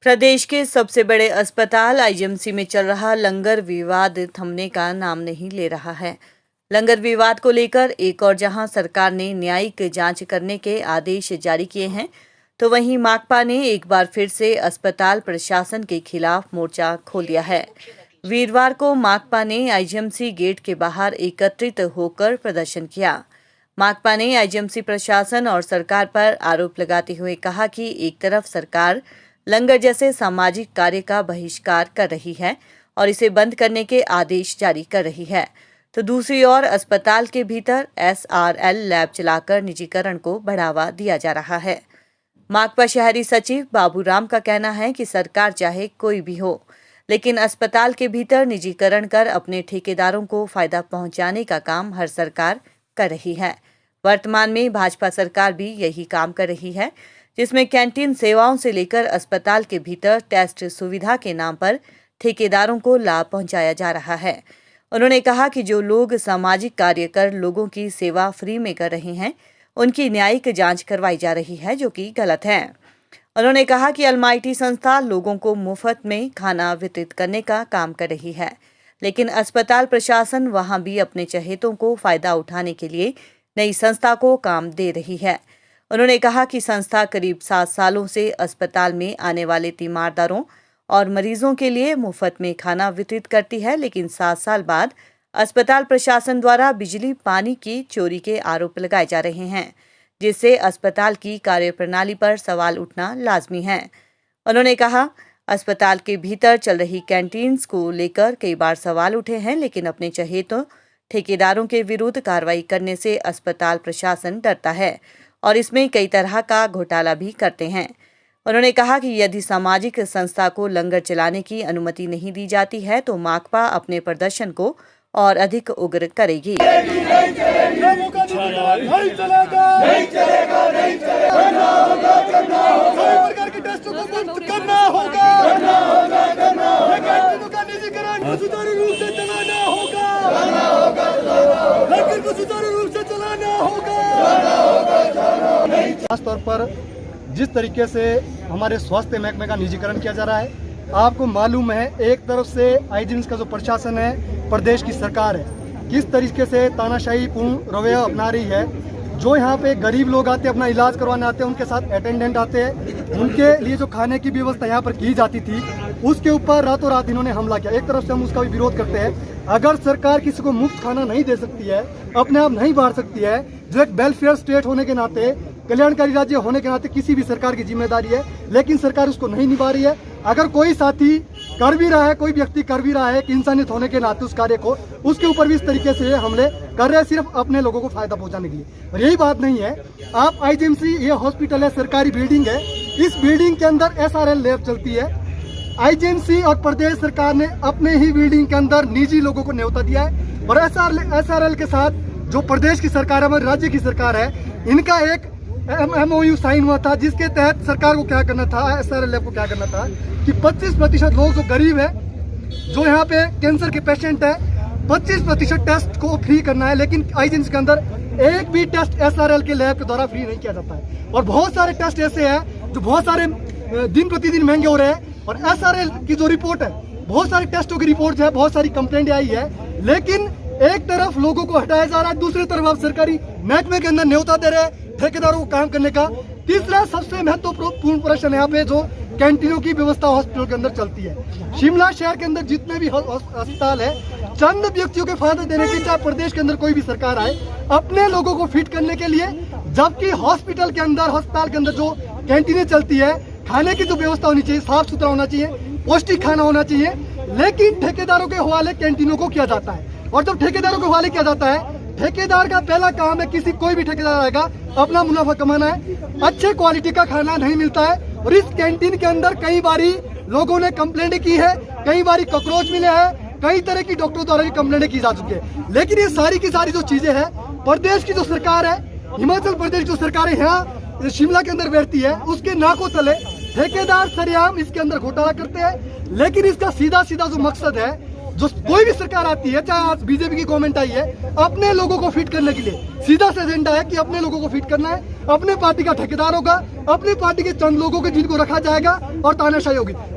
प्रदेश के सबसे बड़े अस्पताल आईजीएमसी में चल रहा लंगर विवाद थमने का नाम नहीं ले रहा है। लंगर विवाद को लेकर एक और जहां सरकार ने न्यायिक जांच करने के आदेश जारी किए हैं, तो वहीं माकपा ने एक बार फिर से अस्पताल प्रशासन के खिलाफ मोर्चा खोल दिया है। वीरवार को माकपा ने आईजीएमसी गेट के बाहर एकत्रित होकर प्रदर्शन किया। माकपा ने आईजीएमसी प्रशासन और सरकार पर आरोप लगाते हुए कहा कि एक तरफ सरकार लंगर जैसे सामाजिक कार्य का बहिष्कार कर रही है और इसे बंद करने के आदेश जारी कर रही है, तो दूसरी ओर अस्पताल के भीतर एसआरएल लैब चलाकर निजीकरण को बढ़ावा दिया जा रहा है। माकपा शहरी सचिव बाबूराम का कहना है कि सरकार चाहे कोई भी हो, लेकिन अस्पताल के भीतर निजीकरण कर अपने ठेकेदारों को फायदा पहुंचाने का काम हर सरकार कर रही है। वर्तमान में भाजपा सरकार भी यही काम कर रही है, जिसमें कैंटीन सेवाओं से लेकर अस्पताल के भीतर टेस्ट सुविधा के नाम पर ठेकेदारों को लाभ पहुंचाया जा रहा है। उन्होंने कहा कि जो लोग सामाजिक कार्य कर लोगों की सेवा फ्री में कर रहे हैं, उनकी न्यायिक जांच करवाई जा रही है, जो कि गलत है। उन्होंने कहा कि अलमाइटी संस्था लोगों को मुफ्त में खाना वितरित करने का काम कर रही है, लेकिन अस्पताल प्रशासन वहां भी अपने चहेतों को फायदा उठाने के लिए नई संस्था को काम दे रही है। उन्होंने कहा कि संस्था करीब 7 सालों से अस्पताल में आने वाले तीमारदारों और मरीजों के लिए मुफ्त में खाना वितरित करती है, लेकिन 7 साल बाद अस्पताल प्रशासन द्वारा बिजली पानी की चोरी के आरोप लगाए जा रहे हैं, जिससे अस्पताल की कार्यप्रणाली पर सवाल उठना लाजमी है। उन्होंने कहा, अस्पताल के भीतर चल रही कैंटीन्स को लेकर कई बार सवाल उठे हैं, लेकिन अपने चहेतों ठेकेदारों के विरुद्ध कार्रवाई करने से अस्पताल प्रशासन डरता है और इसमें कई तरह का घोटाला भी करते हैं। उन्होंने कहा कि यदि सामाजिक संस्था को लंगर चलाने की अनुमति नहीं दी जाती है, तो माकपा अपने प्रदर्शन को और अधिक उग्र करेगी। खास तौर पर जिस तरीके से हमारे स्वास्थ्य महकमे का निजीकरण किया जा रहा है, आपको मालूम है एक तरफ से आईजीएमसी का जो प्रशासन है, प्रदेश की सरकार है, किस तरीके से तानाशाही पूर्ण रवैया अपना रही है। जो यहाँ पे गरीब लोग आते हैं, अपना इलाज करवाने आते हैं, उनके साथ अटेंडेंट आते हैं, उनके लिए जो खाने की व्यवस्था यहाँ पर की जाती थी, उसके ऊपर रातों रात इन्होंने हमला किया। एक तरफ से हम उसका भी विरोध करते हैं। अगर सरकार किसी को मुफ्त खाना नहीं दे सकती है, अपने आप नहीं बांट सकती है, जो एक वेलफेयर स्टेट होने के नाते, कल्याणकारी राज्य होने के नाते किसी भी सरकार की जिम्मेदारी है, लेकिन सरकार उसको नहीं निभा रही है। अगर कोई साथी कर भी रहा है, कोई व्यक्ति कर भी रहा है कि इंसानियत होने के नाते उस कार्य को, उसके ऊपर भी इस तरीके से हमले कर रहे हैं, सिर्फ अपने लोगों को फायदा पहुंचाने के लिए। और यही बात नहीं है। आप आईजीएमसी, ये हॉस्पिटल है, सरकारी बिल्डिंग है, इस बिल्डिंग के अंदर एसआरएल लैब चलती है। आईजीएमसी और प्रदेश सरकार ने अपने ही बिल्डिंग के अंदर निजी लोगों को न्योता दिया है, और एसआरएल के साथ जो प्रदेश की सरकार है, हमारे राज्य की सरकार है, इनका एक MOU साइन हुआ था, जिसके तहत सरकार को क्या करना था, एसआरएल लैब को क्या करना था कि 25% लोग जो गरीब है, जो यहाँ पे कैंसर के पेशेंट है, 25% टेस्ट को फ्री करना है। लेकिन आईजीएमसी के अंदर एक भी टेस्ट एसआरएल के लैब के द्वारा फ्री नहीं किया जाता है, और बहुत सारे टेस्ट ऐसे हैं जो बहुत सारे दिन प्रतिदिन महंगे हो रहे हैं। और एसआरएल की जो रिपोर्ट है, बहुत सारे टेस्टों की रिपोर्ट है, बहुत सारी कंप्लेंट आई है, लेकिन एक तरफ लोगों को हटाया जा रहा है, दूसरी तरफ आप सरकारी महकमे के अंदर न्योता दे रहे हैं ठेकेदारों को काम करने का। तीसरा सबसे महत्वपूर्ण प्रश्न यहाँ पे जो कैंटीनों की व्यवस्था हॉस्पिटल के अंदर चलती है। शिमला शहर के अंदर जितने भी अस्पताल है, चंद व्यक्तियों के फायदे देने की, चाहे प्रदेश के अंदर कोई भी सरकार आए, अपने लोगों को फिट करने के लिए, जबकि हॉस्पिटल के अंदर, अस्पताल के अंदर जो कैंटीनें चलती है, खाने की जो व्यवस्था होनी चाहिए, साफ सुथरा होना चाहिए, पौष्टिक खाना होना चाहिए, लेकिन ठेकेदारों के हवाले कैंटीनों को किया जाता है। और जब ठेकेदारों के हवाले किया जाता है, ठेकेदार का पहला काम है, कोई भी ठेकेदार आएगा, अपना मुनाफा कमाना है, अच्छे क्वालिटी का खाना नहीं मिलता है। और इस कैंटीन के अंदर कई बारी लोगों ने कंप्लेंट की है, कई बारी कॉकरोच मिले हैं, कई तरह की डॉक्टरों द्वारा भी कंप्लेंट की जा चुकी है। लेकिन ये सारी की सारी जो चीजें हैं, प्रदेश की जो सरकार है, हिमाचल प्रदेश की जो सरकार है, यहाँ शिमला के अंदर बैठती है, उसके नाकों तले ठेकेदार सरेआम इसके अंदर घोटाला करते हैं। लेकिन इसका सीधा सीधा जो मकसद है, जो कोई भी सरकार आती है, चाहे आज बीजेपी की गवर्नमेंट आई है, अपने लोगों को फिट करने के लिए सीधा सा एजेंडा है कि अपने लोगों को फिट करना है, अपने पार्टी का ठेकेदार होगा, अपनी पार्टी के चंद लोगों के जिनको रखा जाएगा और तानाशाही होगी।